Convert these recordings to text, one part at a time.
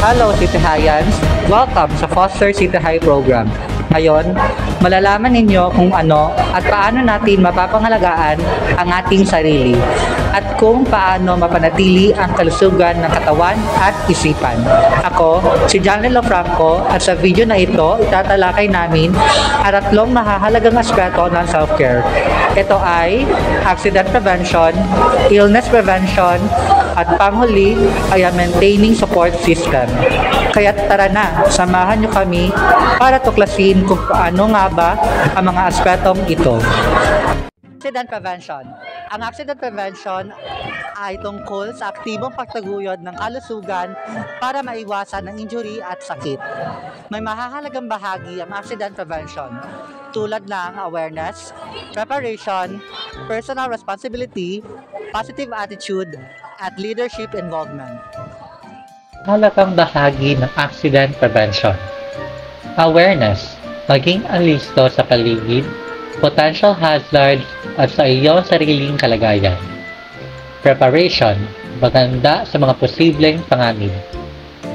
Hello City Highans! Welcome sa Foster City High Program. Ngayon, malalaman ninyo kung ano at paano natin mapapangalagaan ang ating sarili at kung paano mapanatili ang kalusugan ng katawan at isipan. Ako, si Janelo Franco, at sa video na ito, itatalakay namin ang tatlong mahahalagang aspeto ng self-care. Ito ay accident prevention, illness prevention, at panghuli ay ang maintaining support system. Kaya tara na, samahan nyo kami para tuklasin kung paano nga ba ang mga aspetong ito. Accident prevention. Ang accident prevention ay tungkol sa aktibong pagtaguyod ng kalusugan para maiwasan ang injury at sakit. May mahahalagang bahagi ang accident prevention tulad ng awareness, preparation, personal responsibility, positive attitude, at leadership involvement. Mahalagang bahagi ng accident prevention. Awareness, maging alisto sa paligid, potential hazards at sa iyong sariling kalagayan. Preparation, maganda sa mga posibleng panganib.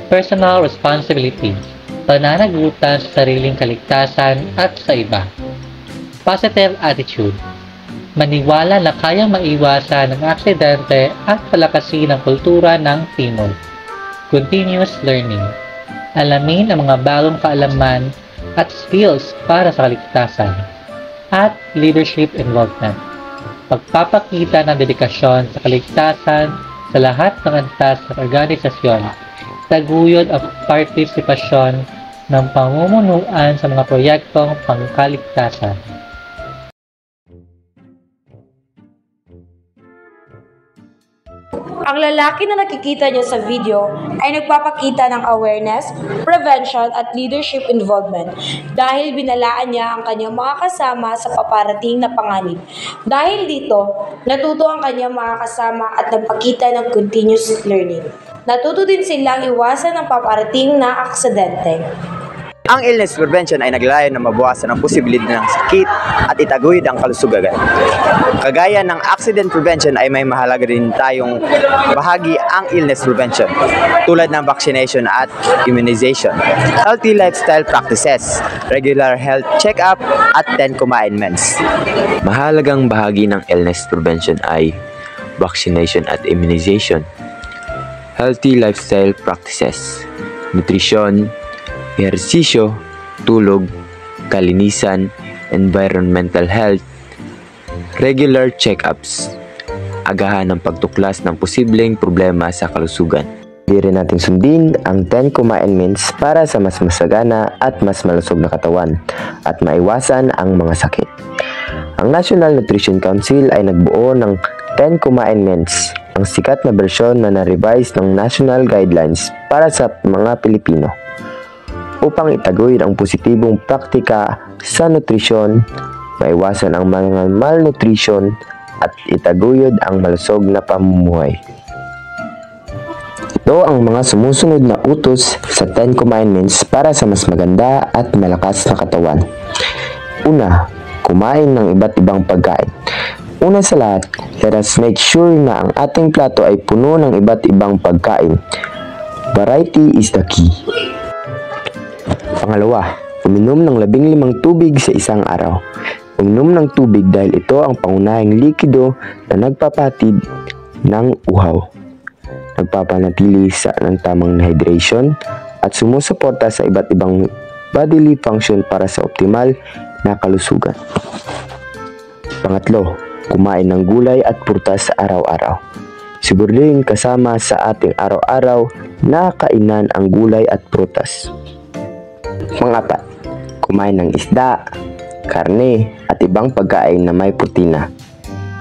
Personal responsibility, pananagutan sa sariling kaligtasan at sa iba. Positive attitude, maniwala na kayang maiwasan ng aksidente at palakasin ang kultura ng teamwork. Continuous learning, alamin ang mga bagong kaalaman at skills para sa kaligtasan. At leadership involvement, pagpapakita ng dedikasyon sa kaligtasan sa lahat ng antas ng organisasyon, taguyod ang partisipasyon ng pamumunuan sa mga proyektong pangkaligtasan. Ang lalaki na nakikita niyo sa video ay nagpapakita ng awareness, prevention at leadership involvement dahil binalaan niya ang kanyang mga kasama sa paparating na panganib. Dahil dito, natuto ang kanyang mga kasama at nagpakita ng continuous learning. Natuto din silang iwasan ang paparating na aksidente. Ang illness prevention ay naglalayon na mabawasan ang posibilidad ng sakit at itaguyod ang kalusugan. Kagaya ng accident prevention ay may mahalaga rin tayong bahagi ang illness prevention tulad ng vaccination at immunization, healthy lifestyle practices, regular health check-up at 10 commandments. Mahalagang bahagi ng illness prevention ay vaccination at immunization, healthy lifestyle practices, nutrition, ehersisyo, tulog, kalinisan, environmental health, regular check-ups, agahan ng pagtuklas ng posibleng problema sa kalusugan. Hindi rin natin sundin ang 10 commandments para sa mas masagana at mas malusog na katawan at maiwasan ang mga sakit. Ang National Nutrition Council ay nagbuo ng 10 commandments, ang sikat na bersyon na na-revise ng National Guidelines para sa mga Pilipino, upang itaguyod ang positibong praktika sa nutrisyon, maiwasan ang mga malnutrition, at itaguyod ang malusog na pamumuhay. Ito ang mga sumusunod na utos sa 10 Commandments para sa mas maganda at malakas na katawan. Una, kumain ng iba't ibang pagkain. Una sa lahat, let us make sure na ang ating plato ay puno ng iba't ibang pagkain. Variety is the key. Pangalawa, uminom ng 15 tubig sa isang araw. Uminom ng tubig dahil ito ang pangunahing likido na nagpapatid ng uhaw, nagpapanatili ng tamang hydration at sumusuporta sa iba't ibang bodily function para sa optimal na kalusugan. Pangatlo, kumain ng gulay at prutas araw-araw. Siguraduhin kasama sa ating araw-araw na kainan ang gulay at prutas. Pang-apat, kumain ng isda, karne at ibang pagkain na may protina.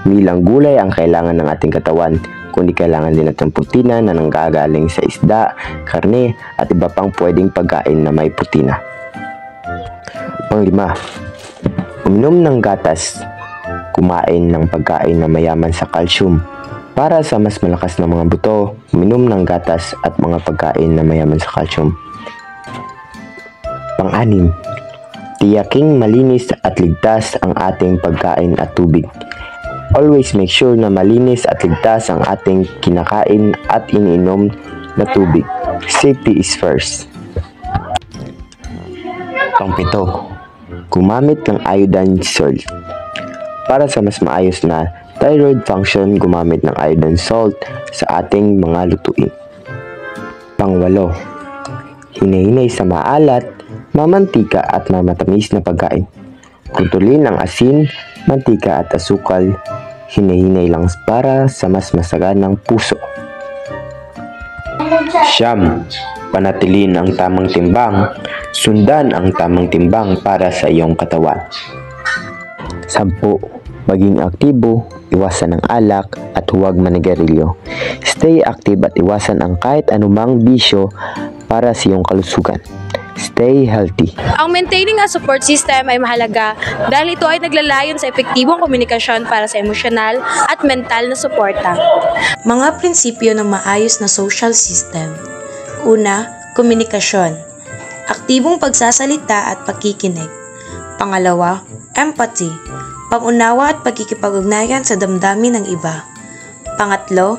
Hindi lang gulay ang kailangan ng ating katawan, kundi kailangan din natin protina na nanggagaling sa isda, karne at iba pang pwedeng pagkain na may protina. Pang-lima, uminom ng gatas. Kumain ng pagkain na mayaman sa calcium. Para sa mas malakas na mga buto, uminom ng gatas at mga pagkain na mayaman sa calcium. Pang-anim, tiyaking malinis at ligtas ang ating pagkain at tubig. Always make sure na malinis at ligtas ang ating kinakain at iniinom na tubig. Safety is first. Pang-7, gumamit ng iodine salt. Para sa mas maayos na thyroid function, gumamit ng iodine salt sa ating mga lutuin. Pang-8, hinahinay sa maalat, mamantika at mamatamis na pagkain. Kontrolin ang asin, mantika at asukal, hinahinay lang para sa mas masaganang puso. 9, panatilin ang tamang timbang, sundan ang tamang timbang para sa iyong katawan. 10, maging aktibo, iwasan ang alak at huwag manigarilyo. Stay active at iwasan ang kahit anumang bisyo para sa iyong kalusugan. Stay healthy. Ang maintaining a support system ay mahalaga dahil ito ay naglalayon sa epektibong komunikasyon para sa emosyonal at mental na suporta. Mga prinsipyo ng maayos na social system. Una, komunikasyon. Aktibong pagsasalita at pakikinig. Pangalawa, empathy. Pangunawa at pagkikipag-ugnayan sa damdamin ng iba. Pangatlo,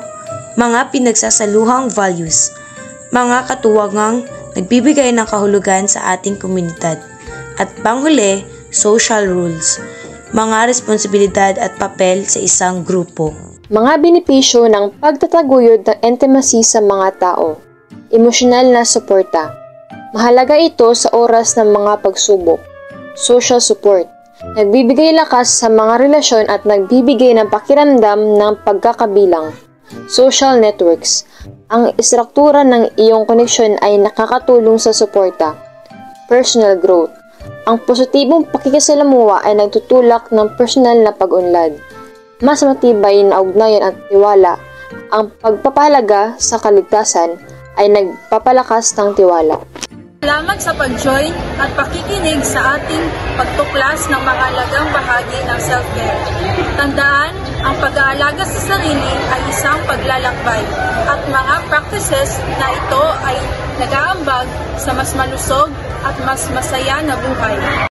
mga pinagsasaluhang values. Mga katuwagang nagbibigay ng kahulugan sa ating komunidad. At panghuli, social rules. Mga responsibilidad at papel sa isang grupo. Mga benepisyo ng pagtataguyod ng intimacy sa mga tao. Emosyonal na suporta. Mahalaga ito sa oras ng mga pagsubok. Social support. Nagbibigay lakas sa mga relasyon at nagbibigay ng pakiramdam ng pagkakabilang. Social networks. Ang istruktura ng iyong koneksyon ay nakakatulong sa suporta. Personal growth. Ang positibong pakikisalamuha ay nagtutulak ng personal na pag-unlad. Mas matibay na ugnayan at tiwala. Ang pagpapahalaga sa kaligtasan ay nagpapalakas ng tiwala. Salamat sa pag-join at pakikinig sa ating pagtuklas ng mahalagang bahagi ng self-care. Tandaan, ang pag-aalaga sa sarili ay isang paglalakbay at mga practices na ito ay nag-aambag sa mas malusog at mas masaya na buhay.